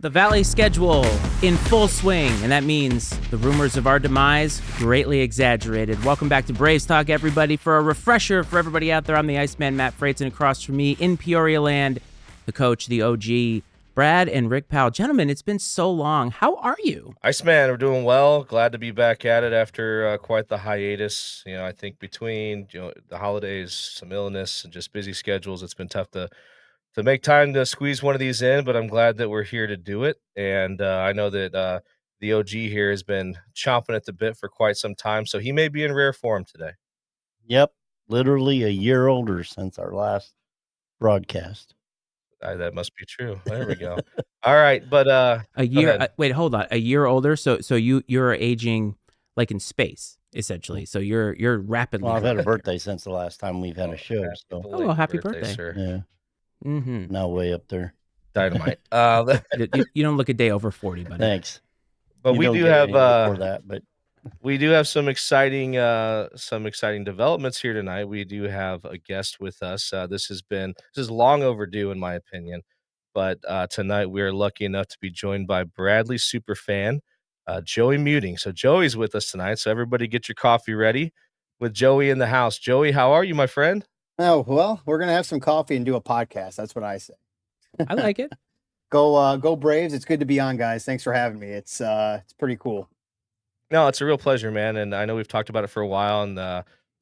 The Valley schedule in full swing, and that means the rumors of our demise greatly exaggerated. Welcome back to Braves Talk, everybody. For a refresher for everybody out there, I'm the Iceman, Matt Freighton. Across from me in Peoria land, the coach, the OG, Brad and Rick Powell. Gentlemen, it's been so long. How are you? Iceman, we're doing well. Glad to be back at it after quite the hiatus. I think between the holidays, some illness, and just busy schedules, it's been tough to make time to squeeze one of these in. But I'm glad that we're here to do it. And I know that the OG here has been chomping at the bit for quite some time, so he may be in rare form today. Yep, literally a year older since our last broadcast. That must be true. There we go. All right, but A go year. ahead. Wait, hold on. A year older. So you're aging like in space, essentially. So you're rapidly. Well, I've had a growing. birthday since the last time we've had a show, Happy so belated Oh, happy birthday. sir! yeah, Mm-hmm. now way up there. Dynamite. You don't look a day over 40, buddy. Thanks. But You we don't do get have any before that, but we do have some exciting developments here tonight. We do have a guest with us. This is long overdue in my opinion, but tonight we are lucky enough to be joined by Bradley superfan Joey Muting. So Joey's with us tonight. So everybody get your coffee ready with Joey in the house. Joey, how are you, my friend? Oh, well, we're going to have some coffee and do a podcast. That's what I say. I like it. Go Braves. It's good to be on, guys. Thanks for having me. It's pretty cool. No, it's a real pleasure, man. And I know we've talked about it for a while, and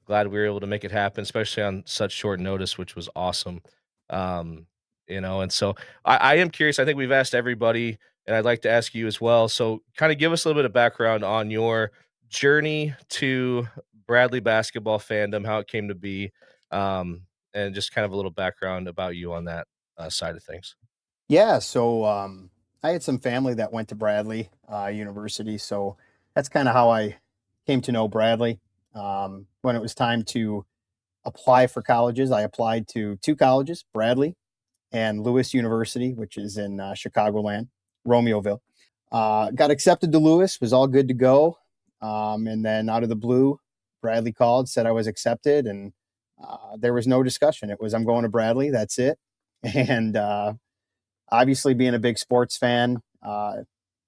glad we were able to make it happen, especially on such short notice, which was awesome. Um, and so I am curious. I think we've asked everybody, and I'd like to ask you as well. So, kind of give us a little bit of background on your journey to Bradley basketball fandom, how it came to be, and just kind of a little background about you on that side of things. Yeah, so I had some family that went to Bradley University, so that's kind of how I came to know Bradley. When it was time to apply for colleges, I applied to two colleges, Bradley and Lewis University, which is in Chicagoland, Romeoville. Got accepted to Lewis, was all good to go. And then out of the blue, Bradley called, said I was accepted, and there was no discussion. It was, I'm going to Bradley, that's it. And obviously, being a big sports fan,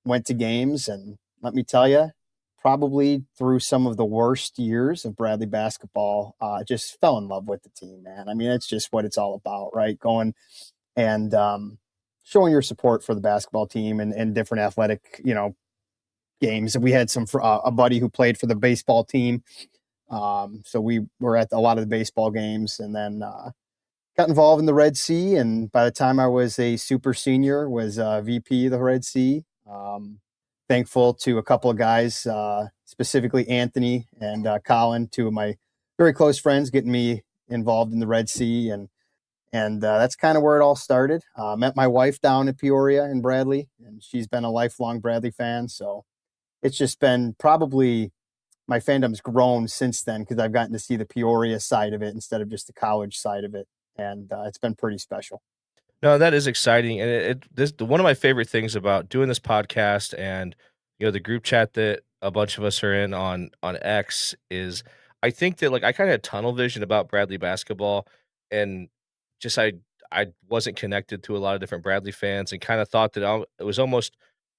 went to games, and let me tell you, probably through some of the worst years of Bradley basketball, just fell in love with the team, man. I mean, it's just what it's all about, right? Going and showing your support for the basketball team and different athletic, games. We had a buddy who played for the baseball team, so we were at a lot of the baseball games, and then got involved in the Red Sea. And by the time I was a super senior, was VP of the Red Sea. Thankful to a couple of guys, specifically Anthony and Colin, two of my very close friends, getting me involved in the Red Sea. And that's kind of where it all started. Met my wife down at Peoria in Bradley, and she's been a lifelong Bradley fan. So it's just been probably my fandom's grown since then, because I've gotten to see the Peoria side of it instead of just the college side of it. And it's been pretty special. No, that is exciting, and one of my favorite things about doing this podcast and the group chat that a bunch of us are in on X is I think that like I kind of had tunnel vision about Bradley basketball, and just I wasn't connected to a lot of different Bradley fans, and kind of thought that it was almost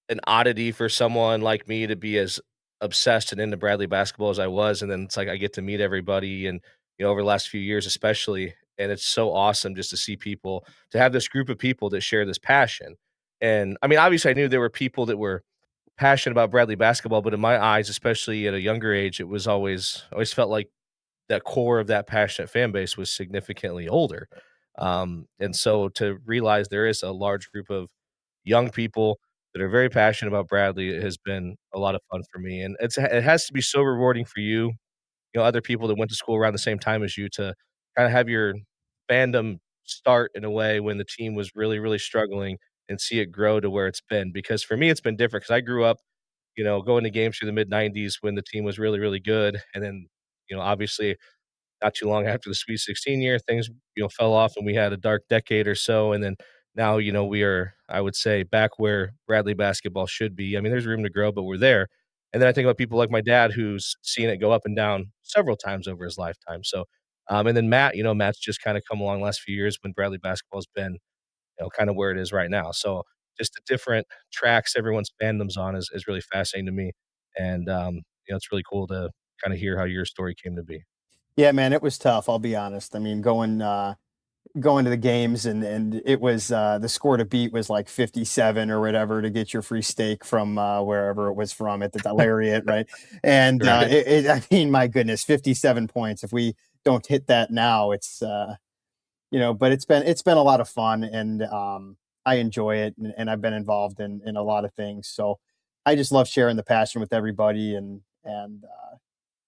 an oddity for someone like me to be as obsessed and into Bradley basketball as I was, and then it's like I get to meet everybody, and over the last few years especially, and it's so awesome just to see people, to have this group of people that share this passion. And I mean, obviously, I knew there were people that were passionate about Bradley basketball, but in my eyes, especially at a younger age, it was always felt like that core of that passionate fan base was significantly older. And so to realize there is a large group of young people that are very passionate about Bradley has been a lot of fun for me, and it has to be so rewarding for you, other people that went to school around the same time as you, to kinda have your fandom start in a way when the team was really, really struggling, and see it grow to where it's been. Because for me, it's been different because I grew up, going to games through the mid-90s when the team was really, really good, and then, obviously, not too long after the Sweet 16 year, things, fell off, and we had a dark decade or so, and then now, we are, I would say, back where Bradley basketball should be. I mean, there's room to grow, but we're there. And then I think about people like my dad who's seen it go up and down several times over his lifetime. So, and then Matt, Matt's just kind of come along the last few years when Bradley basketball's been, kind of where it is right now. So just the different tracks everyone's fandoms on is really fascinating to me. And it's really cool to kind of hear how your story came to be. Yeah, man, it was tough. I'll be honest. I mean, going to the games and it was the score to beat was like 57 or whatever to get your free steak from wherever it was from at the Lariat, right? And Right. I mean, my goodness, 57 points. If we don't hit that now, it's but it's been a lot of fun, and I enjoy it, and I've been involved in a lot of things. So I just love sharing the passion with everybody, and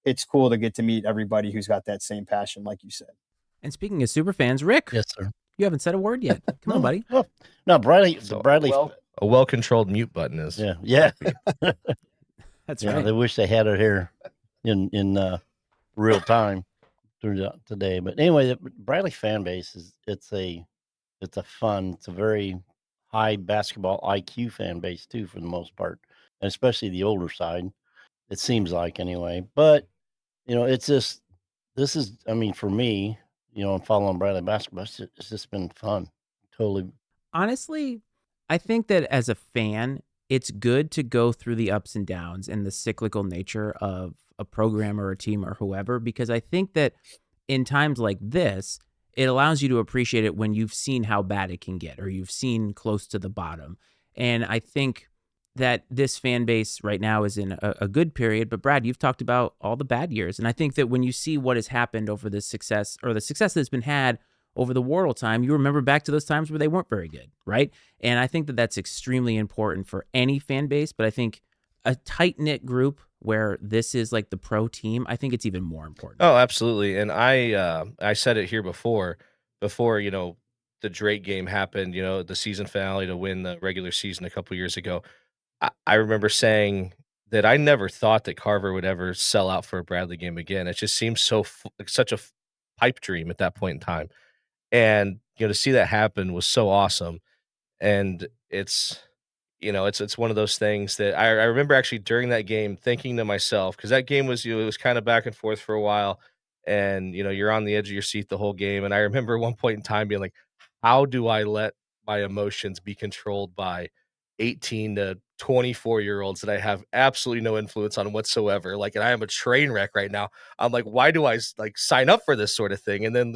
it's cool to get to meet everybody who's got that same passion, like you said. And speaking of super fans, Rick, Yes, sir. you haven't said a word yet. Come on, buddy. Well, no, Bradley. So Bradley. a well-controlled mute button is Yeah. That's Yeah, right. they wish they had it here in real time today. But anyway, the Bradley fan base it's a fun, it's a very high basketball IQ fan base too, for the most part, and especially the older side. It seems like anyway. But it's just this is, I mean, for me, I'm following Bradley basketball. It's just been fun. Totally. Honestly, I think that as a fan, it's good to go through the ups and downs and the cyclical nature of a program or a team or whoever, because I think that in times like this, it allows you to appreciate it when you've seen how bad it can get or you've seen close to the bottom. And I think that this fan base right now is in a good period. But Brad, you've talked about all the bad years. And I think that when you see what has happened over this success or the success that's been had over the Wardle time, you remember back to those times where they weren't very good, right? And I think that that's extremely important for any fan base. But I think a tight-knit group where this is like the pro team, I think it's even more important. Oh, absolutely. And I said it here before the Drake game happened, the season finale to win the regular season a couple years ago. I remember saying that I never thought that Carver would ever sell out for a Bradley game again. It just seems like such a pipe dream at that point in time. And to see that happen was so awesome. And it's one of those things that I remember actually during that game thinking to myself, because that game was, it was kind of back and forth for a while, and you're on the edge of your seat the whole game. And I remember at one point in time being like, how do I let my emotions be controlled by 18 to 24-year-olds that I have absolutely no influence on whatsoever? Like, and I am a train wreck right now. I'm like, why do I like sign up for this sort of thing? And then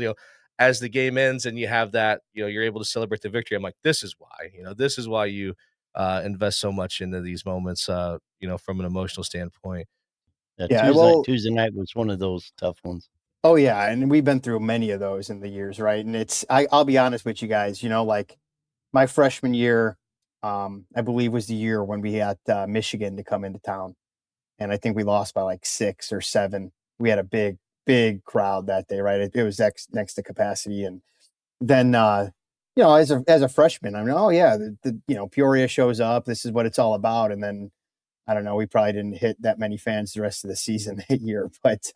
as the game ends and you have that, you're able to celebrate the victory. I'm like, this is why you invest so much into these moments, from an emotional standpoint. Yeah, Yeah, well, Tuesday night was one of those tough ones. oh yeah, and we've been through many of those in the years, right? And I'll be honest with you guys, like my freshman year, I believe was the year when we had Michigan to come into town, and I think we lost by like 6 or 7. We had a big crowd that day, right? It was next to capacity, and then as a freshman, I mean, oh yeah, Peoria shows up. This is what it's all about, and then I don't know. We probably didn't hit that many fans the rest of the season that year, but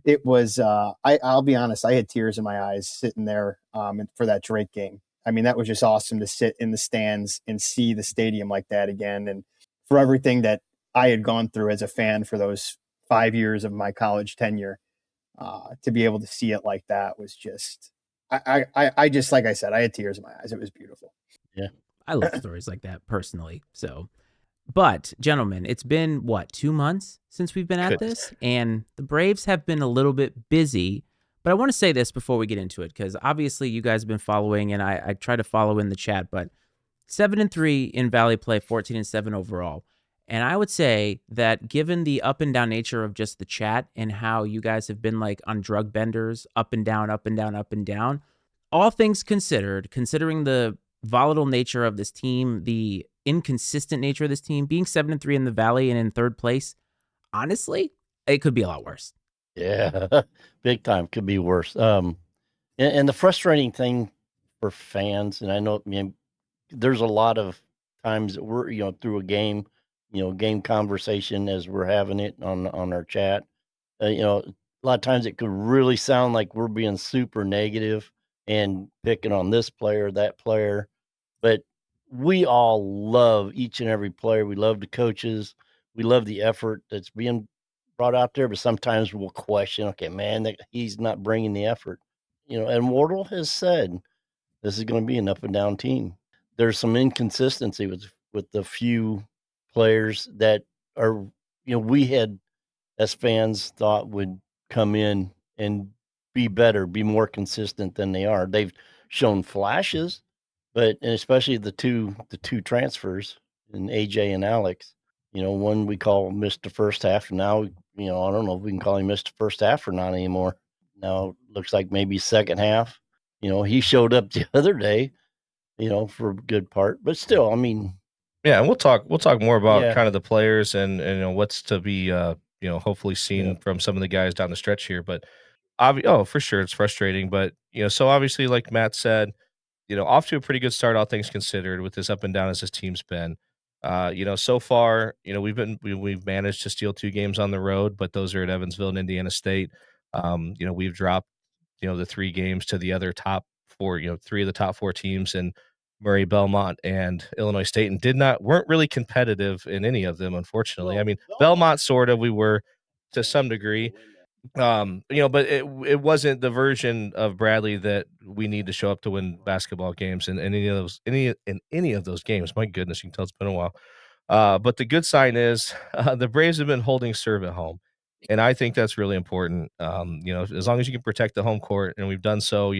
it was. I'll be honest. I had tears in my eyes sitting there for that Drake game. I mean, that was just awesome to sit in the stands and see the stadium like that again, and for everything that I had gone through as a fan for those 5 years of my college tenure, to be able to see it like that was just. I just, like I said, I had tears in my eyes. It was beautiful. Yeah, I love stories like that personally. So, but gentlemen, it's been what, 2 months since we've been at this, and the Braves have been a little bit busy. But I want to say this before we get into it, because obviously you guys have been following, and I try to follow in the chat. But 7-3 in Valley play, 14-7 overall. And I would say that given the up and down nature of just the chat and how you guys have been like on drug benders, up and down, up and down, up and down, all things considered, considering the volatile nature of this team, the inconsistent nature of this team, being 7-3 in the Valley and in third place, honestly, it could be a lot worse. yeah, big time. Could be worse. And the frustrating thing for fans, and I know, there's a lot of times that we're, through a game, game conversation as we're having it on our chat. A lot of times it could really sound like we're being super negative and picking on this player, that player. But we all love each and every player. We love the coaches. We love the effort that's being brought out there. But sometimes we'll question, okay, man, that he's not bringing the effort. And Wardle has said this is going to be an up and down team. there's some inconsistency with the few players that are, we had as fans thought would come in and be better, be more consistent than they are. They've shown flashes, and especially the two transfers in AJ and Alex. One we call missed the first half. Now, I don't know if we can call him missed the first half or not anymore. Now looks like maybe second half. He showed up the other day, for a good part, but still, I mean, yeah, and we'll talk more about Yeah. kind of the players and what's to be hopefully seen from some of the guys down the stretch here. But for sure it's frustrating, but so obviously, like Matt said, off to a pretty good start, all things considered, with this up and down as this team's been. So far, we've managed to steal 2 games on the road, but those are at Evansville and Indiana State. We've dropped the 3 games to the other top 4, 3 of the top 4 teams in Murray, Belmont, and Illinois State, and weren't really competitive in any of them, unfortunately. I mean, Belmont sort of we were to some degree. But it wasn't the version of Bradley that we need to show up to win basketball games in any of those games. My goodness, you can tell it's been a while. But the good sign is the Braves have been holding serve at home, and I think that's really important. As long as you can protect the home court, and we've done so,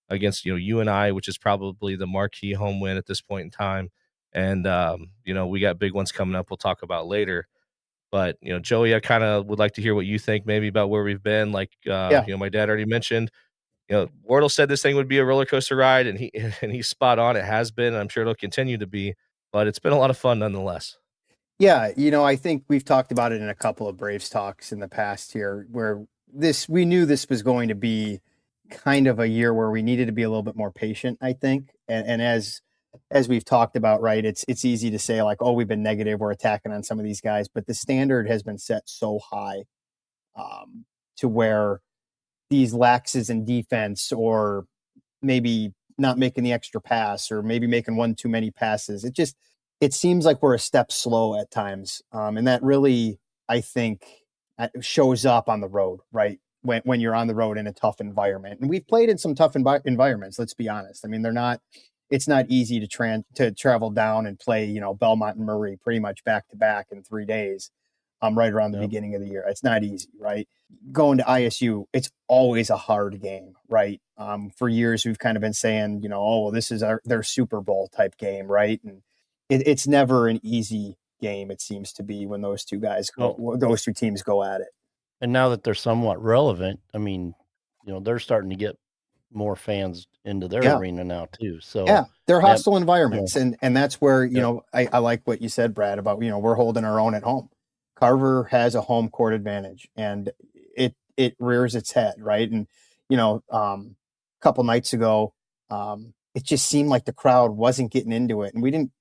against UNI, which is probably the marquee home win at this point in time, and we got big ones coming up. We'll talk about later. But, Joey, I kind of would like to hear what you think maybe about where we've been. Like, my dad already mentioned, Wardle said this thing would be a roller coaster ride, and he's spot on. It has been, and I'm sure it'll continue to be, but it's been a lot of fun nonetheless. Yeah, I think we've talked about it in a couple of Braves talks in the past here, where we knew this was going to be kind of a year where we needed to be a little bit more patient, I think. And as we've talked about, right, it's easy to say like, oh, we've been negative, we're attacking on some of these guys, but the standard has been set so high to where these laxes in defense, or maybe not making the extra pass, or maybe making one too many passes, it seems like we're a step slow at times, and that really, I think, shows up on the road, right? When you're on the road in a tough environment, and we've played in some tough environments. Let's be honest. I mean, it's not easy to travel down and play, Belmont and Murray pretty much back to back in 3 days, right around the beginning of the year. It's not easy, right? Going to ISU, it's always a hard game, right? For years we've kind of been saying, oh, well, this is their Super Bowl type game, right? And it's never an easy game. It seems to be when those two teams go at it. And now that they're somewhat relevant, I mean, they're starting to get more fans into their arena now too. So yeah, they're hostile environments, and that's where I like what you said, Brad, about we're holding our own at home. Carver has a home court advantage, and it rears its head, right? And a couple nights ago, it just seemed like the crowd wasn't getting into it, and we didn't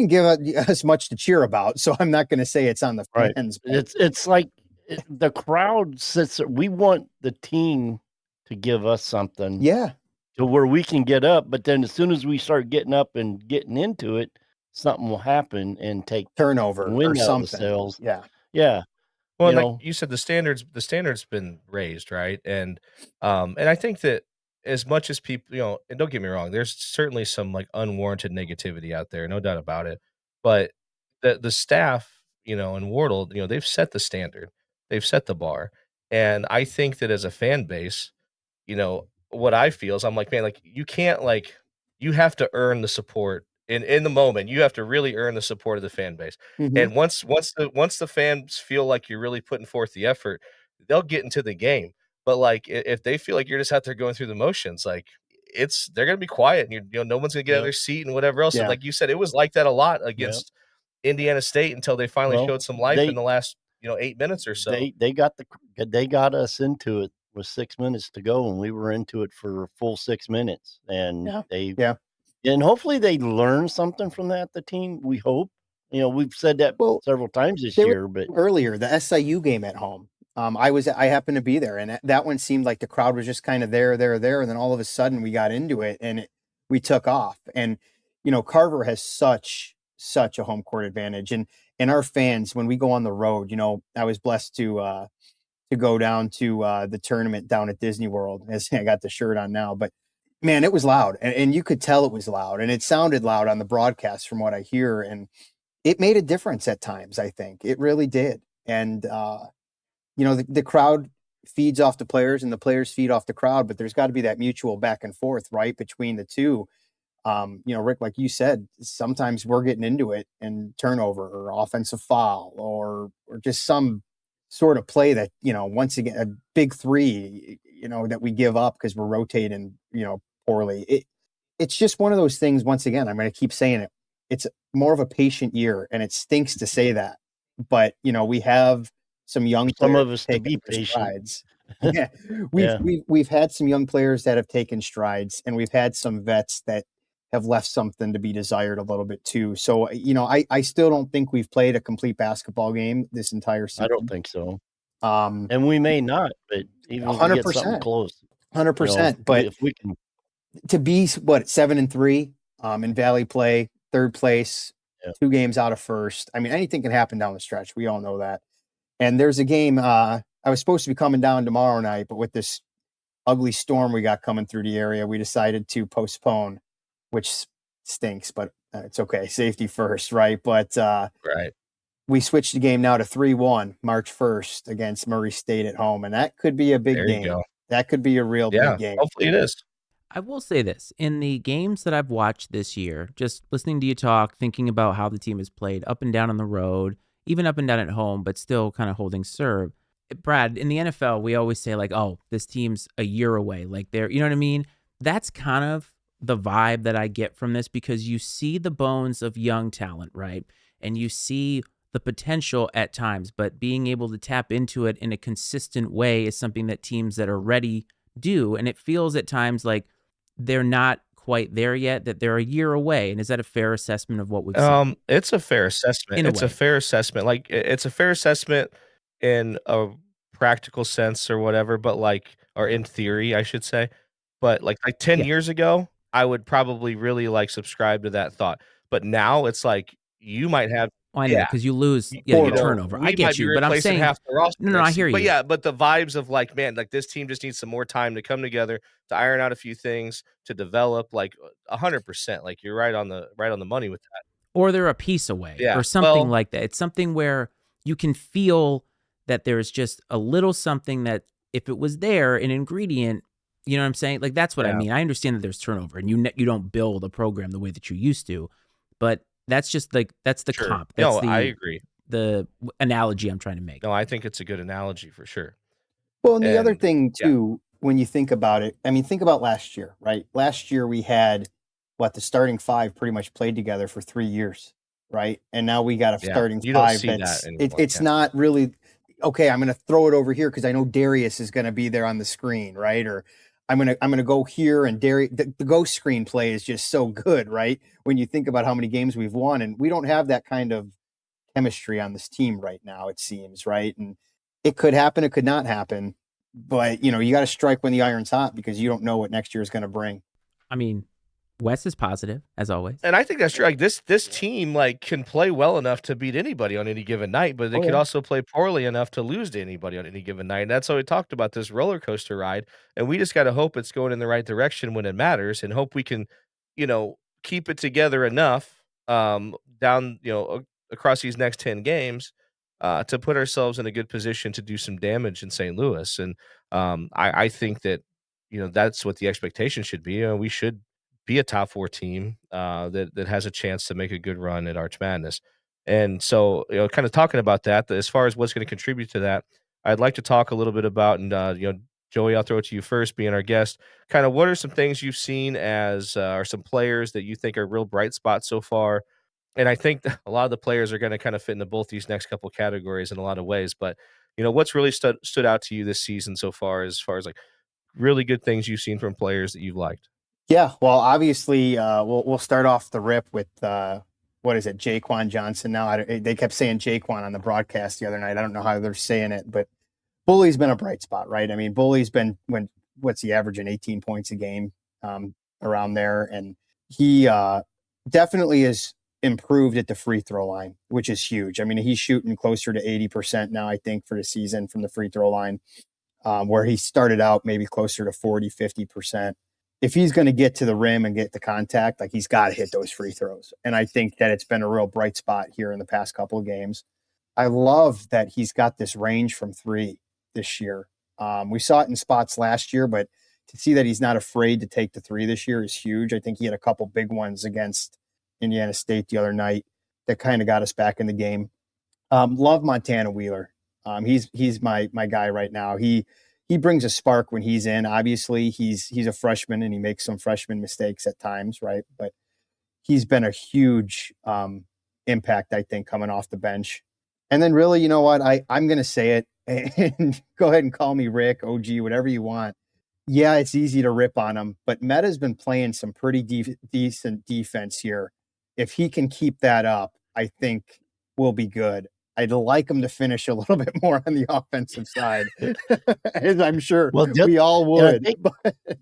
give us much to cheer about. So I'm not going to say it's on the fans. Right. It's like the crowd sits. We want the team to give us something, to where we can get up. But then as soon as we start getting up and getting into it, something will happen and take turnover wind or out something. of the sails. Yeah. Well, like you said, the standard's been raised, right? And I think that as much as people, and don't get me wrong, there's certainly some like unwarranted negativity out there, no doubt about it. But the staff, and Wardle, they've set the standard, they've set the bar, and I think that as a fan base, what I feel is I'm like, man, like you have to earn the support in the moment. You have to really earn the support of the fan base. Mm-hmm. And once the fans feel like you're really putting forth the effort, they'll get into the game. But like if they feel like you're just out there going through the motions, like they're gonna be quiet, and no one's gonna get out of their seat and whatever else. And like you said, it was like that a lot against Indiana State until they finally showed some life in the last 8 minutes or so. They got us into it with 6 minutes to go, and we were into it for a full 6 minutes. And and hopefully they learn something from that. The team, we hope. We've said that several times this year. But earlier, the SIU game at home, I happened to be there, and that one seemed like the crowd was just kind of there, and then all of a sudden we got into it, and we took off. And Carver has such a home court advantage, and our fans, when we go on the road, I was blessed to go down to the tournament down at Disney World, as I got the shirt on now. But Man, it was loud, and you could tell it was loud, and it sounded loud on the broadcast from what I hear, and it made a difference at times. I think it really did, and the crowd feeds off the players, and the players feed off the crowd, but there's got to be that mutual back and forth, right, between the two. Rick, like you said, sometimes we're getting into it and turnover or offensive foul or just some sort of play that, once again, a big three, that we give up because we're rotating, poorly. It's just one of those things. Once again, I'm going to keep saying it. It's more of a patient year, and it stinks to say that, but we have some young Some players of us to taking be their patient. strides. Yeah, we've Yeah. we've had some young players that have taken strides, and we've had some vets that have left something to be desired a little bit too. So, I still don't think we've played a complete basketball game this entire I don't season. think so. Um, And we may not, but even if we get something 100%, close, 100%. But if we can, to be 7-3, in Valley play, third place, yeah. 2 games out of first. I mean, anything can happen down the stretch. We all know that. And there's a game, I was supposed to be coming down tomorrow night, but with this ugly storm we got coming through the area, we decided to postpone, which stinks, but it's okay. Safety first, right? But Right. we switched the game now to 3-1 March 1st against Murray State at home, and that could be a big There you game. go. That could be a real Yeah. big game. Hopefully it is. I will say this. In the games that I've watched this year, just listening to you talk, thinking about how the team has played up and down on the road, even up and down at home, but still kind of holding serve. Brad, in the NFL, we always say like, oh, this team's a year away. Like you know what I mean? That's kind of the vibe that I get from this because you see the bones of young talent, right? And you see the potential at times, but being able to tap into it in a consistent way is something that teams that are ready do. And it feels at times like they're not quite there yet, that they're a year away. And is that a fair assessment of what we've seen? It's a fair assessment. In a It's a way. fair assessment. Like it's a fair assessment in a practical sense or whatever, but or in theory, I should say. But like 10 Yeah. years ago, I would probably really subscribe to that thought. But now it's like you might have Oh, I know, yeah, because you lose, you, your you know, turnover. I we might get be you, but I'm replacing saying, half the roster no, I next hear season. But you. yeah, but the vibes of man, like this team just needs some more time to come together, to iron out a few things, to develop 100%. Like you're right on the money with that. Or they're a piece away Yeah. or something Well, like that. It's something where you can feel that there's just a little something that if it was there, an ingredient, you know what I'm saying? Like that's what I yeah. mean. I understand that there's turnover and you don't build a program the way that you used to, but that's just that's the Sure. comp. That's No, I agree. the analogy I'm trying to make. No, I think it's a good analogy for sure. Well, and the other And thing yeah, too, when you think about it, I mean, think about last year, right? Last year we had the starting 5 pretty much played together for 3 years, right? And now we got a yeah. starting You don't 5 see that anymore. it's Yeah. not really okay. I'm going to throw it over here because I know Darius is going to be there on the screen, right? Or I'm gonna go here and Darius. The ghost screen play is just so good, right? When you think about how many games we've won, and we don't have that kind of chemistry on this team right now, it seems, right? And it could happen, it could not happen, but you got to strike when the iron's hot because you don't know what next year is going to bring. I mean, Wes is positive as always. And I think that's true. Like this team can play well enough to beat anybody on any given night, but they Oh, could yeah. also play poorly enough to lose to anybody on any given night. And that's how we talked about this roller coaster ride. And we just got to hope it's going in the right direction when it matters, and hope we can, keep it together enough down, across these next 10 games to put ourselves in a good position to do some damage in St. Louis. And I think that that's what the expectation should be. We should be a top 4 team that has a chance to make a good run at Arch Madness. And so, kind of talking about that, as far as what's going to contribute to that, I'd like to talk a little bit about, and Joey, I'll throw it to you first, being our guest. Kind of, what are some things you've seen as, or some players that you think are real bright spots so far? And I think that a lot of the players are going to kind of fit into both these next couple categories in a lot of ways. But what's really stood out to you this season so far, as like really good things you've seen from players that you've liked? Yeah, well, obviously, we'll start off the rip with what is it, Jaquan Johnson? Now they kept saying Jaquan on the broadcast the other night. I don't know how they're saying it, but Bully's been a bright spot, right? I mean, Bully's been what's he averaging 18 points a game, around there, and he definitely is improved at the free throw line, which is huge. I mean, he's shooting closer to 80% now, I think, for the season from the free throw line, where he started out maybe closer to 40, 50%. if he's going to get to the rim and get the contact, like he's got to hit those free throws. And I think that it's been a real bright spot here in the past couple of games. I love that he's got this range from three this year. We saw it in spots last year, but to see that he's not afraid to take the three this year is huge. I think he had a couple big ones against Indiana State the other night that kind of got us back in the game. Love Montana Wheeler. He's my guy right now. He brings a spark when he's in. Obviously, he's a freshman and he makes some freshman mistakes at times, right? But he's been a huge impact, I think, coming off the bench. And then really, you know what? I'm going to say it, and go ahead and call me Rick, OG, whatever you want. Yeah, it's easy to rip on him, but Meta's been playing some pretty decent defense here. If he can keep that up, I think we'll be good. I'd like him to finish a little bit more on the offensive side, as I'm sure we all would.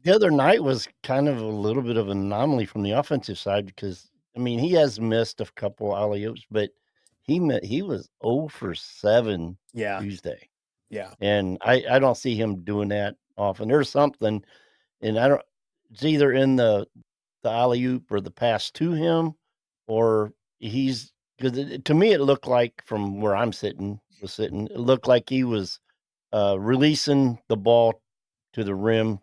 The other night was kind of a little bit of an anomaly from the offensive side because, I mean, he has missed a couple alley-oops, but he was 0 for 7 Tuesday. Yeah. And I don't see him doing that often. There's something, and it's either in the alley-oop or the pass to him, or because to me it looked like from where I'm sitting, it looked like he was releasing the ball to the rim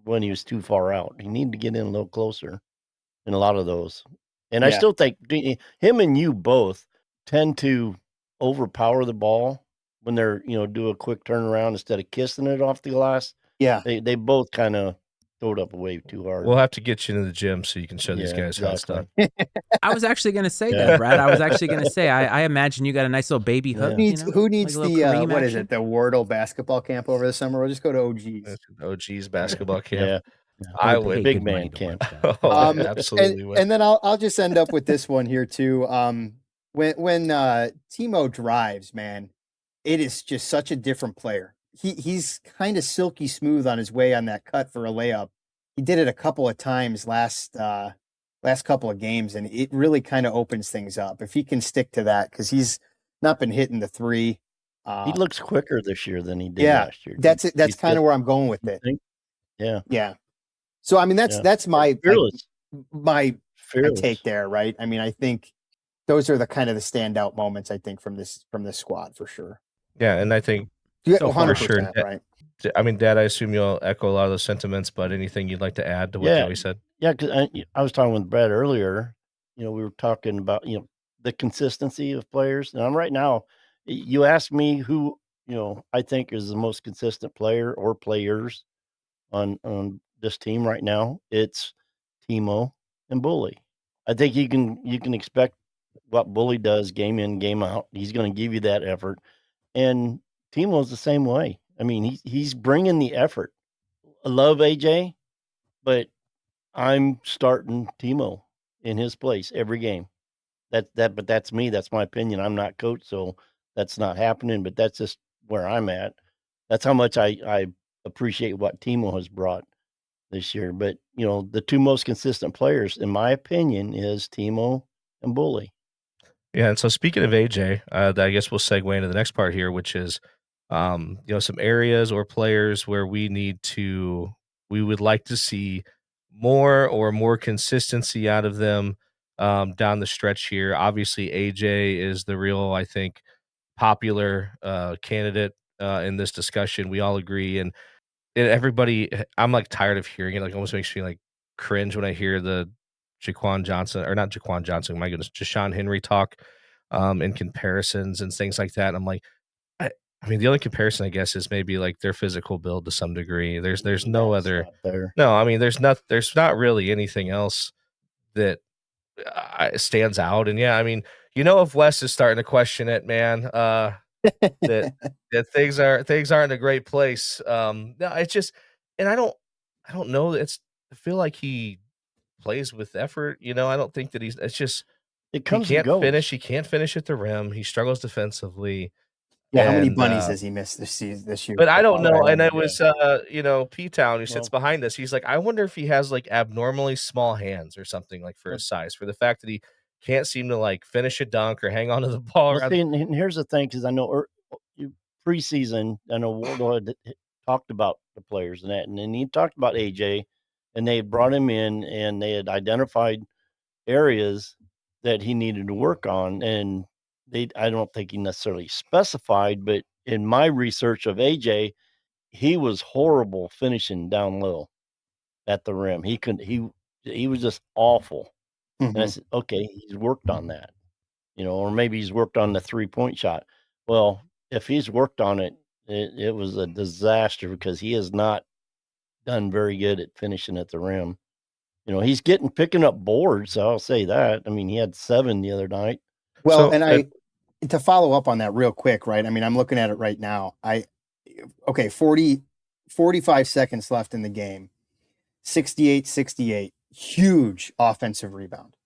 when he was too far out. He needed to get in a little closer in a lot of those. And I still think him and you both tend to overpower the ball when they're, do a quick turnaround instead of kissing it off the glass. Yeah. They both kind of throw it up way too hard. We'll have to get you into the gym so you can show these guys how it's done. I was actually going to say that, Brad. I was actually going to say, I imagine you got a nice little baby hook. Who needs like the, what is it, the Wardle basketball camp over the summer? We'll just go to OG's. OG's basketball camp. I would. Big man camp. Absolutely would. And then I'll just end up with this one here too. When Timo drives, man, it is just such a different player. He's kind of silky smooth on his way on that cut for a layup. He did it a couple of times last couple of games, and it really kind of opens things up if he can stick to that, because he's not been hitting the three. He looks quicker this year than he did last year. That's it. That's kind of where I'm going with it. Yeah. So I mean, that's my my take there, right? I mean, I think those are the kind of the standout moments, I think, from this squad for sure. Yeah, and I think 100%, right. I mean, Dad, I assume you'll echo a lot of those sentiments, but anything you'd like to add to what Joey said? Yeah, because I was talking with Brad earlier. We were talking about the consistency of players, and right now, you ask me who I think is the most consistent player or players on this team right now. It's Timo and Bully. I think you can expect what Bully does game in, game out. He's going to give you that effort, and Timo's the same way. I mean, he's bringing the effort. I love AJ, but I'm starting Timo in his place every game. But that's me. That's my opinion. I'm not coach, so that's not happening. But that's just where I'm at. That's how much I appreciate what Timo has brought this year. But the two most consistent players, in my opinion, is Timo and Bully. Yeah, and so speaking of AJ, I guess we'll segue into the next part here, which is some areas or players where we would like to see more consistency out of them down the stretch here. Obviously, AJ is the real, I think, popular candidate in this discussion. We all agree, and everybody, I'm like tired of hearing it. Like, almost makes me like cringe when I hear the Jaquan Johnson, or not Jaquan Johnson, my goodness, Jashawn Henry talk in comparisons and things like that. I'm like, I mean, the only comparison, I guess, is maybe like their physical build to some degree. There's no other. No, I mean, there's not really anything else that stands out. And yeah, I mean, if Wes is starting to question it, man, that things aren't in a great place. No, it's just, and I don't know. I feel like he plays with effort. I don't think that it's just, it comes he can't and goes. finish. He can't finish at the rim. He struggles defensively. Yeah, how many bunnies has he missed this year? But I don't know. And it was, P-Town, who sits behind us. He's like, I wonder if he has like abnormally small hands or something, like for his size, for the fact that he can't seem to like finish a dunk or hang on to the ball. Well, see, and here's the thing, because I know preseason, I know Wardle had talked about the players and that, and then he talked about AJ, and they had brought him in and they had identified areas that he needed to work on. And I don't think he necessarily specified, but in my research of AJ, he was horrible finishing down low at the rim. He was just awful. And I Mhm. said, okay, he's worked on that, or maybe he's worked on the 3-point shot. Well, if he's worked on it, it was a disaster because he has not done very good at finishing at the rim. He's picking up boards. I'll say that. I mean, he had 7 the other night. Well, So, and to follow up on that real quick, right? I mean, I'm looking at it right now. 45 seconds left in the game. 68-68. Huge offensive rebound.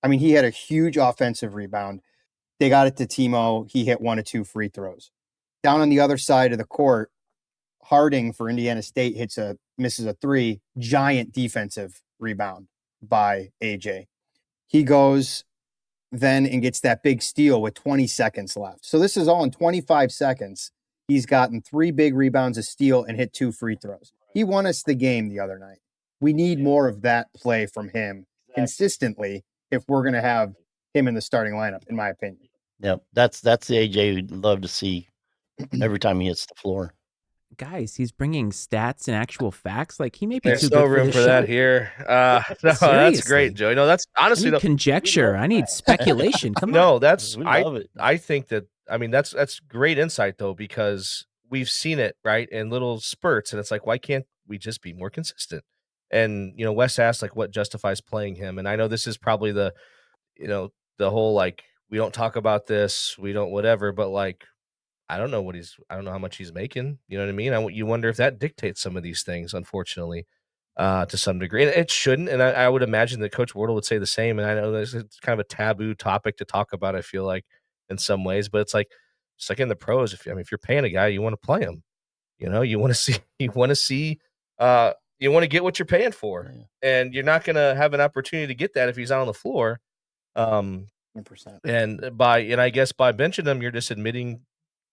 I mean, he had a huge offensive rebound. They got it to Timo. He hit 1 of 2 free throws. Down on the other side of the court, Harding for Indiana State misses a 3. Giant defensive rebound by AJ. He goes then and gets that big steal with 20 seconds left. So this is all in 25 seconds. He's gotten 3 big rebounds, a steal, and hit 2 free throws. He won us the game the other night. We need more of that play from him consistently if we're going to have him in the starting lineup, in my opinion. Yep, that's the AJ we'd love to see every time he hits the floor. Guys, he's bringing stats and actual facts. Like, he may be there's too no good room for for this that show. here. No, that's Seriously. great, Joey. No, that's I honestly need conjecture. I need speculation. Come on. no, that's We love it. I think that that's great insight though, because we've seen it right in little spurts, and it's like, why can't we just be more consistent? And Wes asked like what justifies playing him, and I know this is probably the the whole like we don't talk about this, we don't whatever, but like I don't know how much he's making. You know what I mean? You wonder if that dictates some of these things, unfortunately, to some degree. And it shouldn't. And I would imagine that Coach Wardle would say the same. And I know it's kind of a taboo topic to talk about, I feel like, in some ways. But it's like in the pros, if you're paying a guy, you want to play him. You want to see you want to get what you're paying for. Yeah. And you're not gonna have an opportunity to get that if he's out on the floor. 100%. And I guess by benching him, you're just admitting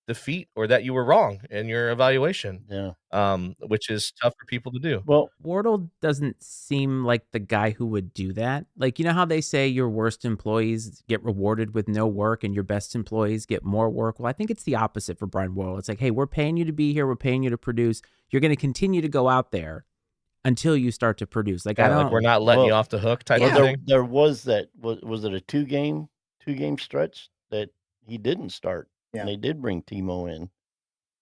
defeat or that you were wrong in your evaluation. Yeah. Which is tough for people to do. Well, Wardle doesn't seem like the guy who would do that. Like, how they say your worst employees get rewarded with no work and your best employees get more work? Well, I think it's the opposite for Brian Wardle. It's like, hey, we're paying you to be here. We're paying you to produce. You're going to continue to go out there until you start to produce. Like, I don't. Like we're not letting you off the hook type of thing. There was that. Was it a two game stretch that he didn't start? Yeah. And they did bring Timo in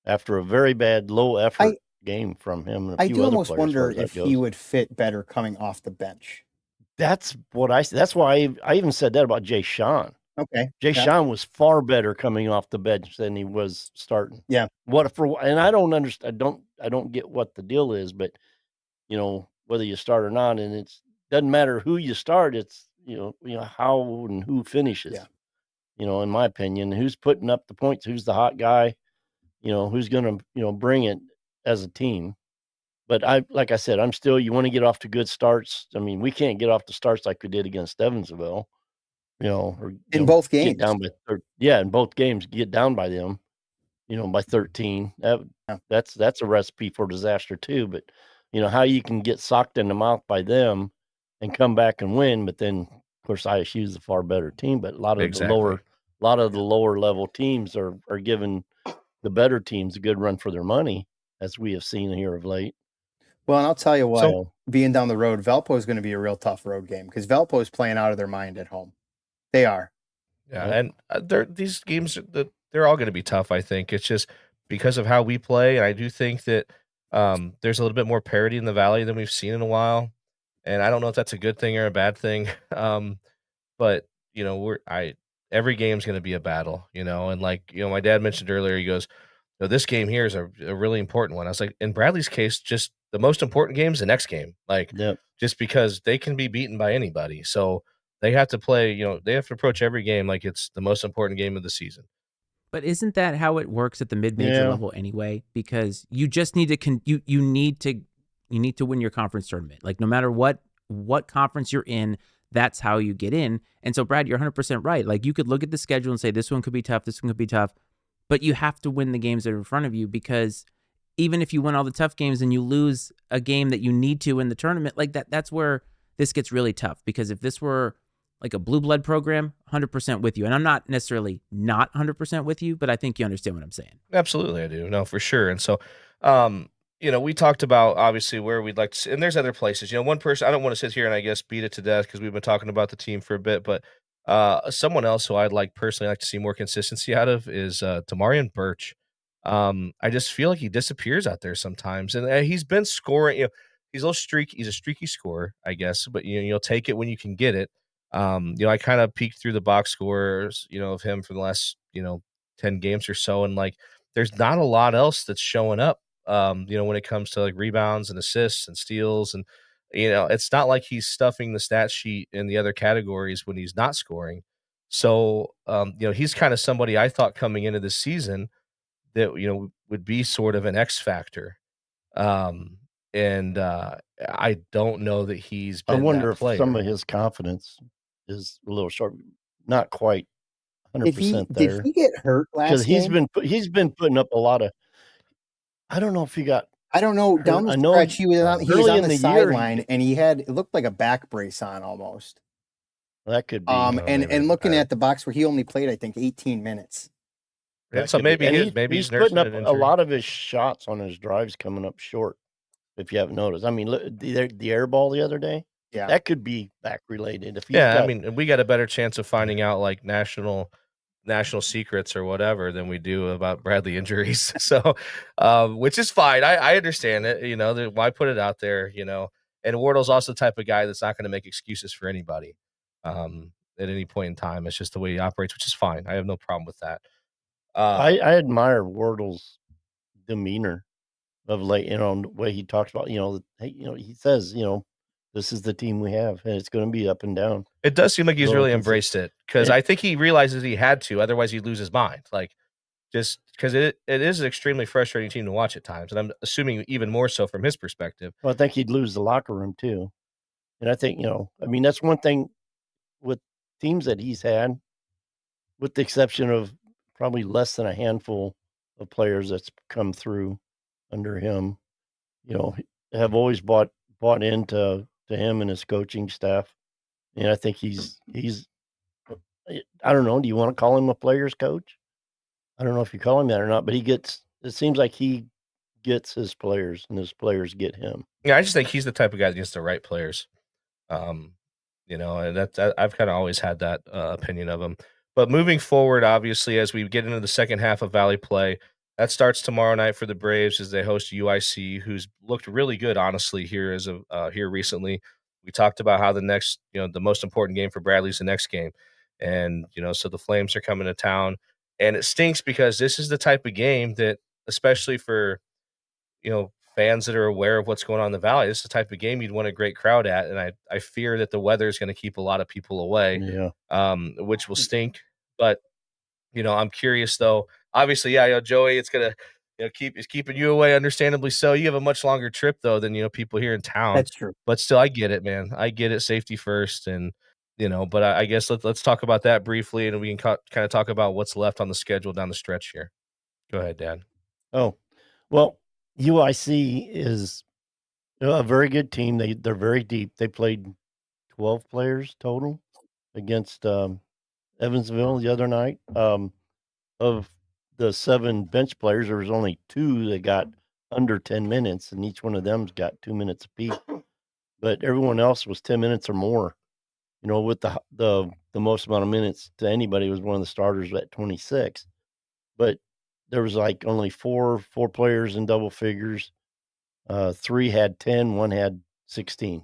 after a very bad low effort game from him. And a I few do other almost players, wonder as far as if that he goes. would fit better coming off the bench. That's what I. That's why I even said that about Jay Sean. Okay. Jay Sean was far better coming off the bench than he was starting. Yeah. And I don't understand. I don't get what the deal is, but whether you start or not, and it doesn't matter who you start. It's how and who finishes. Yeah. In my opinion, who's putting up the points, who's the hot guy, who's going to bring it as a team. But like I said, you want to get off to good starts. I mean, we can't get off the starts like we did against Evansville. Or in both games. Get down by in both games, get down by them, by 13. That's a recipe for disaster too. But how you can get socked in the mouth by them and come back and win, but then of course ISU is a far better team. But a lot of the lower level teams are giving the better teams a good run for their money, as we have seen here of late. Well, and I'll tell you what, being down the road, Valpo is going to be a real tough road game because Valpo is playing out of their mind at home. They are. Yeah, and these games, they're all going to be tough, I think. It's just because of how we play, and I do think that there's a little bit more parity in the Valley than we've seen in a while, and I don't know if that's a good thing or a bad thing, but, every game's going to be a battle, and like, my dad mentioned earlier, he goes, this game here is a really important one. I was like, in Bradley's case, just the most important game is the next game, like, just because they can be beaten by anybody, so they have to play, they have to approach every game like it's the most important game of the season. But isn't that how it works at the mid-major level anyway? Because you just need to you need to win your conference tournament. Like, no matter what conference you're in, that's how you get in. And so, Brad, you're 100% right. Like, you could look at the schedule and say this one could be tough, this one could be tough, but you have to win the games that are in front of you, because even if you win all the tough games and you lose a game that you need to in the tournament, like that's where this gets really tough. Because if this were like a blue blood program, 100% with you. And I'm not necessarily not 100% with you, but I think you understand what I'm saying. Absolutely, I do. No, for sure. And so, we talked about obviously where we'd like to see, and there's other places. One person, I don't want to sit here and I guess beat it to death because we've been talking about the team for a bit, but someone else who I'd personally like to see more consistency out of is Tamarian Birch. I just feel like he disappears out there sometimes, and he's been scoring. He's a little streaky. He's a streaky scorer, I guess, but you'll take it when you can get it. I kind of peeked through the box scores, of him for the last 10 games or so, and like there's not a lot else that's showing up. When it comes to like rebounds and assists and steals, and it's not like he's stuffing the stat sheet in the other categories when he's not scoring. So, he's kind of somebody I thought coming into the season that would be sort of an X factor. Um, and I don't know that he's I been wonder that if player. some of his confidence is a little short, not quite 100% Did there. he get hurt Because last game? he's been putting up a lot of. I don't know if he got I don't know. hurt. Down the I know stretch, he was early on in the the year sideline, and it looked like a back brace on almost. that could be. Oh, maybe And looking that. at the box where he only played, I think 18 minutes. And That so could be. maybe And maybe he's he's putting nursing up an a injury. lot of his shots on his drives coming up short. If you haven't noticed, I mean, look, the air ball the other day, Yeah. that could be back related. If he's Yeah, I got, mean, we got a better chance of finding out like national secrets or whatever than we do about Bradley injuries. So, which is fine. I understand it. Why put it out there? And Wardle's also the type of guy that's not going to make excuses for anybody at any point in time. It's just the way he operates, which is fine. I have no problem with that. I admire Wardle's demeanor of late, the way he talks about, hey, he says, this is the team we have, and it's going to be up and down. It does seem like he's Really really embraced it because I think he realizes he had to, otherwise he'd lose his mind. Like just because it is an extremely frustrating team to watch at times, and I'm assuming even more so from his perspective. Well, I think he'd lose the locker room too. And I think, I mean, that's one thing with teams that he's had, with the exception of probably less than a handful of players that's come through under him, have always bought into him and his coaching staff. And I think he's I don't know, do you want to call him a player's coach? I don't know if you call him that or not, but it seems like he gets his players and his players get him. Yeah, I just think he's the type of guy that gets the right players. Um, and I've kind of always had that opinion of him. But moving forward, obviously, as we get into the second half of Valley play, that starts tomorrow night for the Braves as they host UIC, who's looked really good, honestly, here recently. We talked about how the most important game for Bradley is the next game, and so the Flames are coming to town, and it stinks because this is the type of game that, especially for fans that are aware of what's going on in the Valley, this is the type of game you'd want a great crowd at, and I fear that the weather is going to keep a lot of people away, which will stink. But I'm curious though. Obviously, yeah, Joey, it's gonna it's keeping you away, understandably so. You have a much longer trip though than people here in town. That's true. But still, I get it, man. I get it. Safety first, and But I guess let's talk about that briefly, and we can kind of talk about what's left on the schedule down the stretch here. Go ahead, Dad. Oh, well, UIC is a very good team. They're very deep. They played 12 players total against Evansville the other night. Of the 7 bench players, there was only 2 that got under 10 minutes, and each one of them's got 2 minutes apiece. But everyone else was 10 minutes or more. With the most amount of minutes to anybody was one of the starters at 26. But there was like only four players in double figures. 3 had 10, 1 had 16.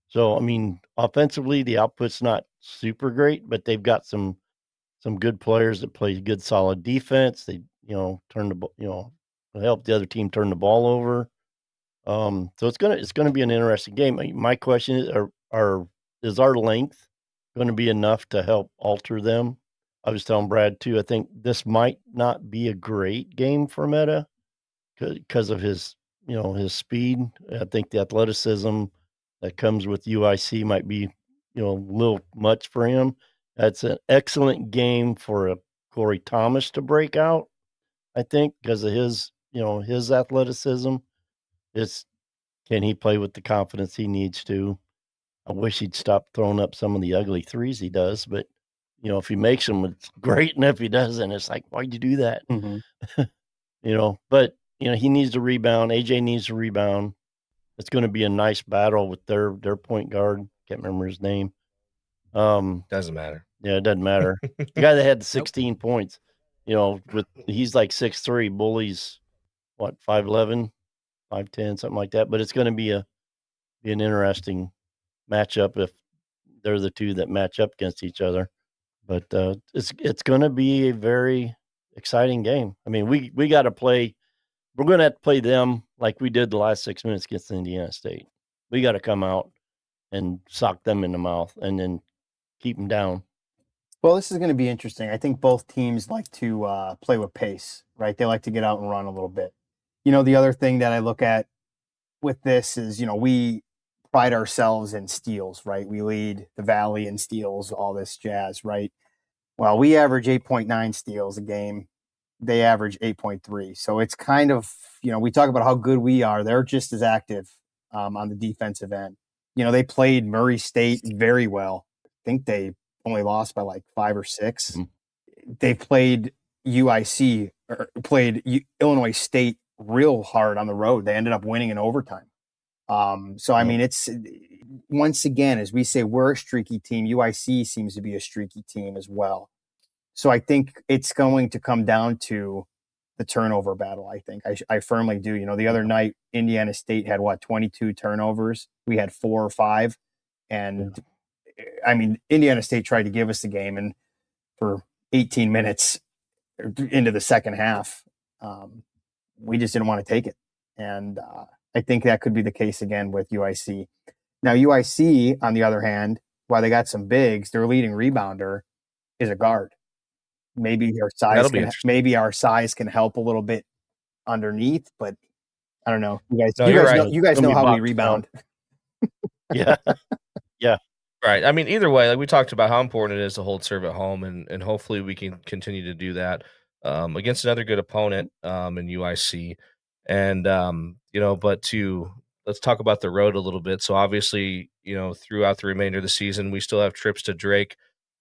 So, I mean, offensively, the output's not super great, but they've got some good players that play good, solid defense. They, help the other team turn the ball over. So it's gonna be an interesting game. My question is our length gonna be enough to help alter them? I was telling Brad too. I think this might not be a great game for Meta because of his speed. I think the athleticism that comes with UIC might be a little much for him. That's an excellent game for a Corey Thomas to break out, I think, because of his his athleticism. It's can he play with the confidence he needs to? I wish he'd stop throwing up some of the ugly threes he does, but if he makes them, it's great, and if he doesn't, it's like, why'd you do that? But he needs to rebound. AJ needs to rebound. It's going to be a nice battle with their point guard. Can't remember his name. Doesn't matter. Yeah, it doesn't matter. The guy that had the 16 points, he's like 6'3", Bully's what, 5'11", 5'10", something like that. But it's going to be an interesting matchup if they're the two that match up against each other. But it's going to be a very exciting game. I mean, we got to play. We're going to have to play them like we did the last 6 minutes against Indiana State. We got to come out and sock them in the mouth and then keep them down. Well, this is going to be interesting. I think both teams like to play with pace, right? They like to get out and run a little bit. The other thing that I look at with this is, we pride ourselves in steals, right? We lead the Valley in steals, all this jazz, right? Well, we average 8.9 steals a game. They average 8.3. So it's kind of, we talk about how good we are. They're just as active on the defensive end. They played Murray State very well. I think they only lost by like 5 or 6. Mm-hmm. They played UIC, or played Illinois State real hard on the road. They ended up winning in overtime. I mean, it's, once again, as we say, we're a streaky team. UIC seems to be a streaky team as well. So I think it's going to come down to the turnover battle. I think I firmly do. The other night, Indiana State had 22 turnovers. We had 4 or 5. And I mean, Indiana State tried to give us the game, and for 18 minutes into the second half, we just didn't want to take it. And I think that could be the case again with UIC. Now, UIC, on the other hand, while they got some bigs, their leading rebounder is a guard. Maybe our size can help a little bit underneath, but I don't know. You guys know how we rebound. Yeah. Yeah. Right. I mean, either way, like we talked about how important it is to hold serve at home, and hopefully we can continue to do that against another good opponent in UIC. And but let's talk about the road a little bit. So obviously, throughout the remainder of the season, we still have trips to Drake,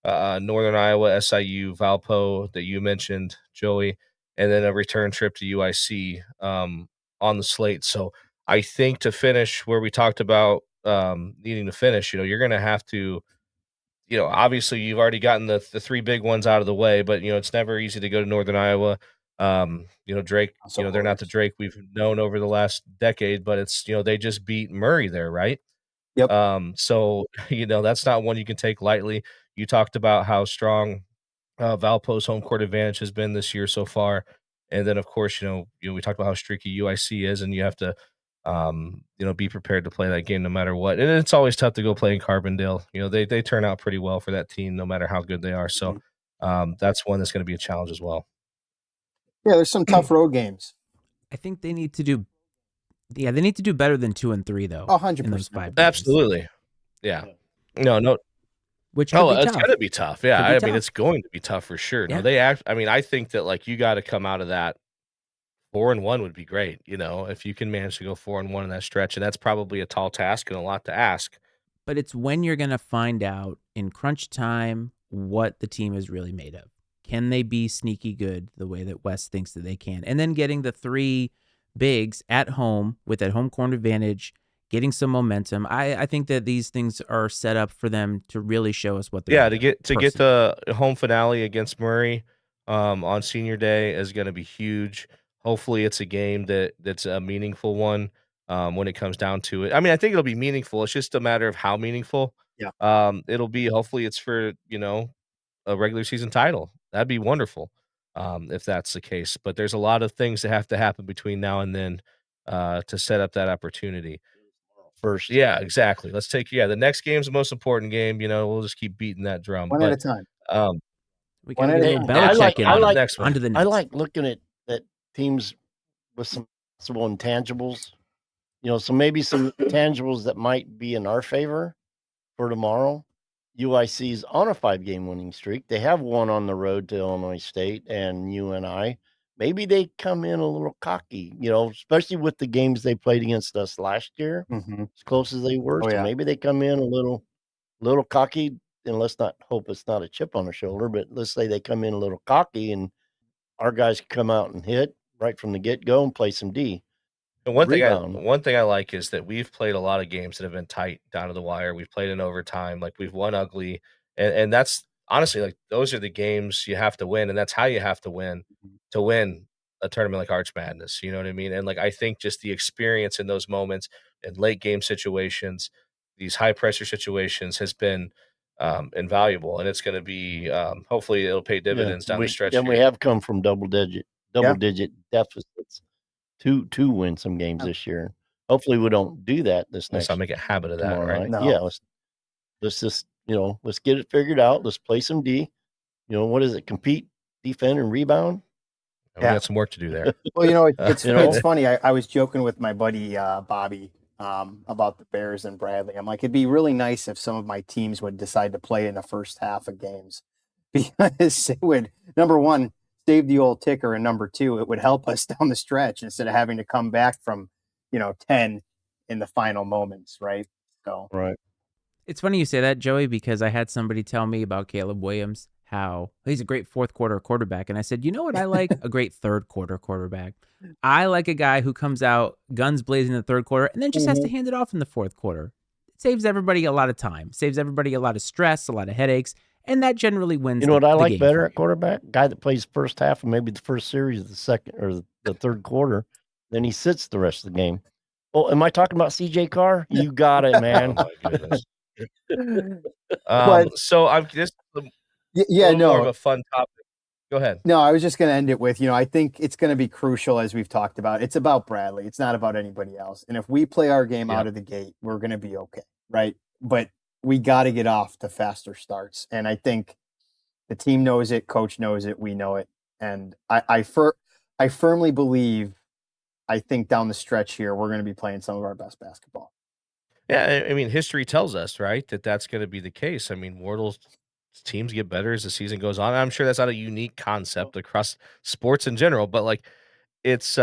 Northern Iowa, SIU, Valpo that you mentioned, Joey, and then a return trip to UIC on the slate. So I think to finish where we talked about needing to finish, you're going to have to, obviously you've already gotten the 3 big ones out of the way, but it's never easy to go to Northern Iowa. Drake, they're not the Drake we've known over the last decade, but it's, they just beat Murray there, right? Yep. So, that's not one you can take lightly. You talked about how strong Valpo's home court advantage has been this year so far. And then, of course, we talked about how streaky UIC is, and you have to, be prepared to play that game no matter what. And it's always tough to go play in Carbondale. They turn out pretty well for that team, no matter how good they are. So that's one that's going to be a challenge as well. Yeah, there's some tough road games. I think they need to do better than 2 and 3 though. 100% in those 5 games. Absolutely. Yeah. No. Which could be it's tough. going to be tough. Yeah, I tough. mean, it's going to be tough for sure. Yeah. No, I think that like you got to come out of that 4-1 would be great. If you can manage to go 4-1 in that stretch, and that's probably a tall task and a lot to ask. But it's when you're going to find out in crunch time what the team is really made of. Can they be sneaky good the way that West thinks that they can? And then getting the 3 bigs at home with that home court advantage, getting some momentum. I think that these things are set up for them to really show us what they're to get the home finale against Murray on senior day is going to be huge. Hopefully it's a game that's a meaningful one when it comes down to it. I mean, I think it'll be meaningful. It's just a matter of how meaningful. Yeah. It'll be, hopefully it's for, a regular season title. That'd be wonderful if that's the case. But there's a lot of things that have to happen between now and then to set up that opportunity. First. Yeah, exactly. Let's take the next game's the most important game. We'll just keep beating that drum. One at a time. We can get a little Belichick onto the next. I like looking at teams with some possible intangibles. So maybe some tangibles that might be in our favor for tomorrow. UIC's on a 5-game winning streak. They have one on the road to Illinois State and UNI. maybe they come in a little cocky, especially with the games they played against us last year, Mhm. as close as they were. Oh, So yeah. maybe they come in a little cocky, and let's not hope it's not a chip on the shoulder, but let's say they come in a little cocky, and our guys come out and hit right from the get go and play some D. And Rebound. one thing I like is that we've played a lot of games that have been tight down to the wire. We've played in overtime, like we've won ugly, and that's honestly like those are the games you have to win, and that's how you have to win a tournament like Arch Madness. You know what I mean? And like I think just the experience in those moments in late game situations, these high pressure situations has been invaluable, and it's going to be hopefully it'll pay Yeah, dividends down the stretch we here. have come from double Yeah. digit deficits to win some games Yeah. this year. Hopefully, we don't do that this Let's not next make a habit of that, tomorrow right? night. No. Yeah, let's just let's get it figured out. Let's play some D. What is it? Compete, defend, and rebound. And we got some work to do there. Well, it's You know? it's funny. I was joking with my buddy Bobby about the Bears and Bradley. I'm like, it'd be really nice if some of my teams would decide to play in the first half of games because it would, number one, save the old ticker, and number two, it would help us down the stretch instead of having to come back from 10 in the final moments, right? So Right. It's funny you say that, Joey, because I had somebody tell me about Caleb Williams, how he's a great fourth quarter quarterback. And I said, you know what I like? A great third quarter quarterback. I like a guy who comes out guns blazing in the third quarter and then just has to hand it off in the fourth quarter. It saves everybody a lot of time, saves everybody a lot of stress, a lot of headaches, and that generally wins You know what I the like game better for at you. quarterback? Guy that plays first half and maybe the first series of the second or the third quarter, then he sits the rest of the game. Oh, am I talking about CJ Carr? You got it, Oh man. my goodness. but So I'm this is a yeah, little more of no. a fun topic. Go ahead. No, I was just going to end it with, I think it's going to be crucial, as we've talked about. It's about Bradley. It's not about anybody else. And if we play our game Yeah. out of the gate, we're going to be okay, right? But we got to get off to faster starts. And I think the team knows it, coach knows it, we know it. And I firmly believe, I think down the stretch here, we're going to be playing some of our best basketball. Yeah, I mean, history tells us, right, that that's gonna be the case. I mean, Wardle's teams get better as the season goes on. I'm sure that's not a unique concept across sports in general, but, like, it's,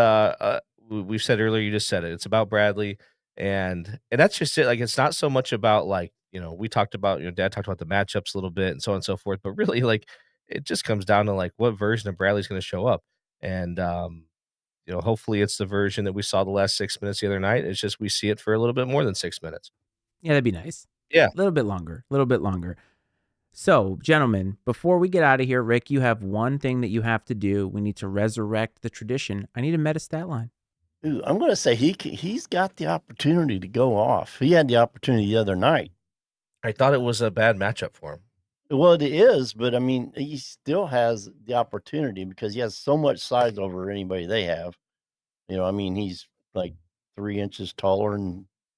we've said earlier, you just said it, it's about Bradley, and that's just it. Like, it's not so much about, like, we talked about, Dad talked about the matchups a little bit and so on and so forth, but really, like, it just comes down to, like, what version of Bradley's gonna show up, and, hopefully it's the version that we saw the last 6 minutes the other night. It's just we see it for a little bit more than 6 minutes. Yeah, that'd be nice. Yeah. A little bit longer, a little bit longer. So, gentlemen, before we get out of here, Rick, you have one thing that you have to do. We need to resurrect the tradition. I need a meta stat line. Ooh, I'm going to say he's got the opportunity to go off. He had the opportunity the other night. I thought it was a bad matchup for him. Well, it is, but I mean, he still has the opportunity because he has so much size over anybody they have. I mean, he's like 3 inches taller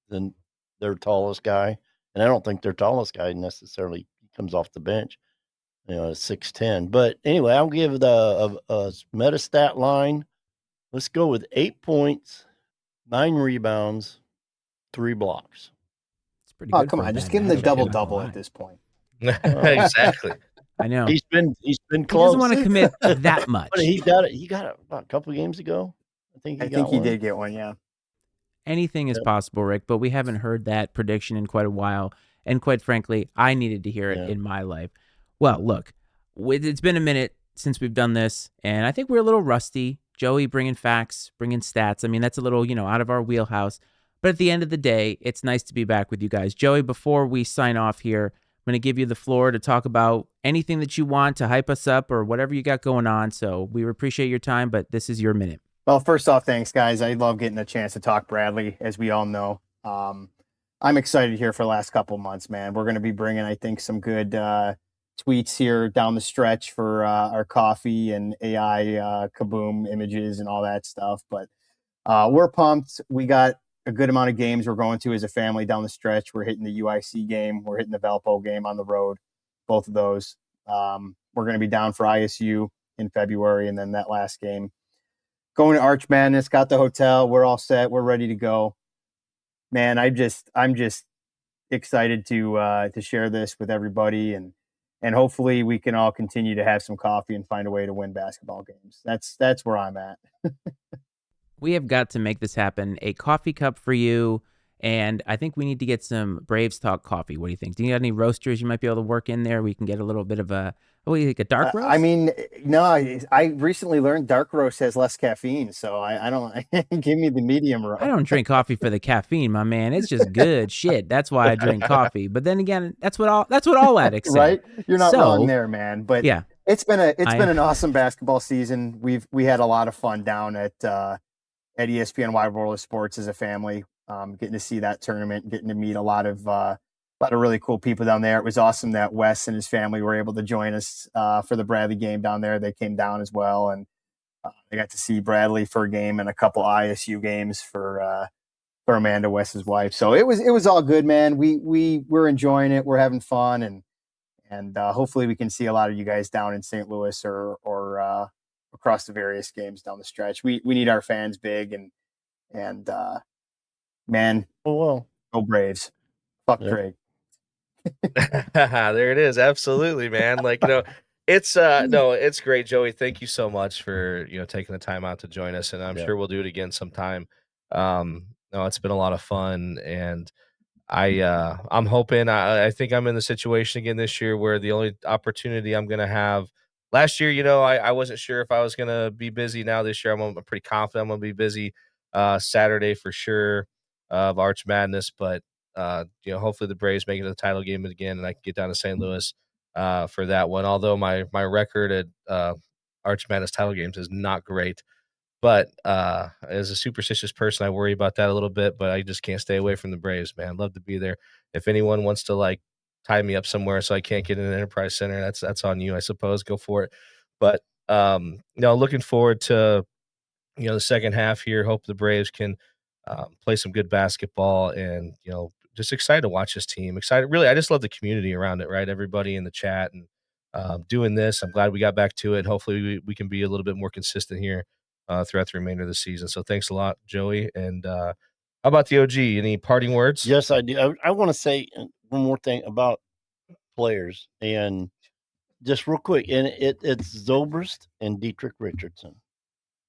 than their tallest guy, and I don't think their tallest guy necessarily comes off the bench. 6'10". But anyway, I'll give a meta stat line. Let's go with 8 points, 9 rebounds, 3 blocks. It's pretty Oh, good. come for a on. Just bad give him the matchup, I'm not gonna double-double lie. at this point. Exactly. I know. He's been He close. doesn't want to commit that much. But he got it. He got it about a couple games ago. I think he got one. did get one, yeah. Anything is Yep. possible, Rick, but we haven't heard that prediction in quite a while. And quite frankly, I needed to hear it Yeah. in my life. Well, look, it's been a minute since we've done this, and I think we're a little rusty. Joey bringing facts, bringing stats. I mean, that's a little, out of our wheelhouse. But at the end of the day, it's nice to be back with you guys. Joey, before we sign off here, I'm going to give you the floor to talk about anything that you want to hype us up or whatever you got going on. So we appreciate your time, but this is your minute. Well, first off, thanks, guys. I love getting a chance to talk Bradley, as we all know. I'm excited here for the last couple of months, man. We're going to be bringing, I think, some good tweets here down the stretch for our coffee and AI kaboom images and all that stuff. But we're pumped. We got a good amount of games we're going to as a family down the stretch. We're hitting the UIC game. We're hitting the Valpo game on the road, both of those. We're going to be down for ISU in February, and then that last game. Going to Arch Madness, got the hotel. We're all set. We're ready to go. Man, I'm just excited to share this with everybody, and and hopefully we can all continue to have some coffee and find a way to win basketball games. That's where I'm at. We have got to make this happen. A coffee cup for you. And I think we need to get some Braves Talk coffee. What do you think? Do you have any roasters you might be able to work in there? We can get a little bit of a, what do you think, a dark roast? I mean, no, I recently learned dark roast has less caffeine, so I don't give me the medium roast. I don't drink coffee for the caffeine, my man. It's just good shit. That's why I drink coffee. But then again, that's what all addicts say. Right? You're not So, wrong there, man. But yeah, it's been an awesome basketball season. We had a lot of fun down at ESPN Wide World of Sports as a family, getting to see that tournament, getting to meet a lot of really cool people down there. It was awesome that Wes and his family were able to join us for the Bradley game down there. They came down as well, and they got to see Bradley for a game and a couple ISU games for Amanda, Wes's wife. So it was all good, man. We're enjoying it. We're having fun, and hopefully we can see a lot of you guys down in St. Louis or across the various games down the stretch. We need our fans big, and man, well, go Braves. Fuck Yeah. Drake. There it is. Absolutely, man. Like, it's no, it's great, Joey. Thank you so much for, taking the time out to join us, and I'm Yeah. sure we'll do it again sometime. No, it's been a lot of fun, and I'm hoping I think I'm in the situation again this year where the only opportunity I'm gonna have last year, I wasn't sure if I was gonna be busy. Now this year I'm pretty confident I'm gonna be busy. Saturday for sure of Arch Madness, but hopefully the Braves make it to the title game again and I can get down to St. Louis for that one. Although my record at Arch Madness title games is not great. But as a superstitious person, I worry about that a little bit, but I just can't stay away from the Braves, man. Love to be there. If anyone wants to like tie me up somewhere so I can't get in an Enterprise Center, that's on you, I suppose. Go for it. But looking forward to the second half here. Hope the Braves can play some good basketball, and just excited to watch this team. Excited, really. I just love the community around it, right? Everybody in the chat and doing this. I'm glad we got back to it. Hopefully, we can be a little bit more consistent here throughout the remainder of the season. So, thanks a lot, Joey. And how about the OG? Any parting words? Yes, I do. I want to say one more thing about players, and just real quick, and it's Zobrist and Dietrich Richardson.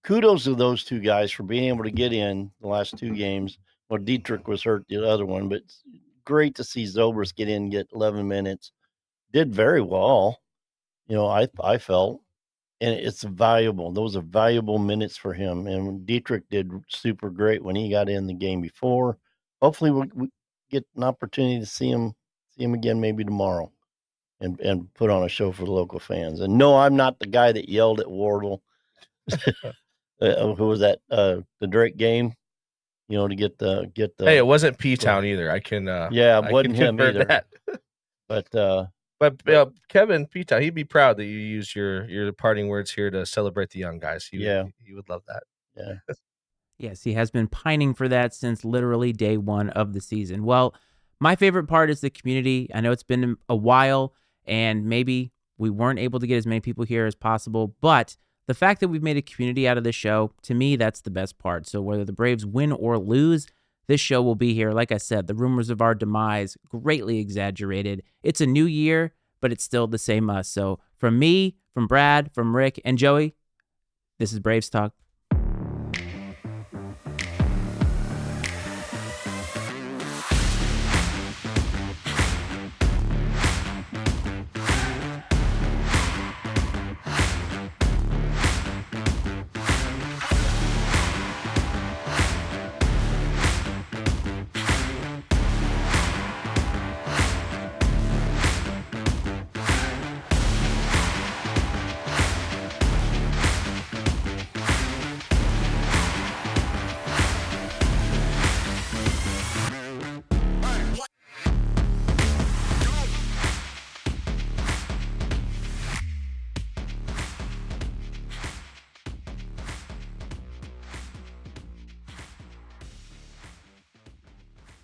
Kudos to those two guys for being able to get in the last two games. Well, Dietrich was hurt the other one, but it's great to see Zobrist get in, get 11 minutes. Did very well, I felt, and it's valuable. Those are valuable minutes for him. And Dietrich did super great when he got in the game before. Hopefully, we get an opportunity to see him again maybe tomorrow, and put on a show for the local fans. And no, I'm not the guy that yelled at Wardle. Who was that? The Drake game, to get the. Hey, it wasn't P-Town either. I can. Yeah, it wasn't him either. That. But Kevin P-Town, he'd be proud that you used your parting words here to celebrate the young guys. He would love that. Yeah. Yes, he has been pining for that since literally day one of the season. Well, my favorite part is the community. I know it's been a while, and maybe we weren't able to get as many people here as possible, but the fact that we've made a community out of this show, to me, that's the best part. So whether the Braves win or lose, this show will be here. Like I said, the rumors of our demise, greatly exaggerated. It's a new year, but it's still the same us. So from me, from Brad, from Rick, and Joey, this is Braves Talk.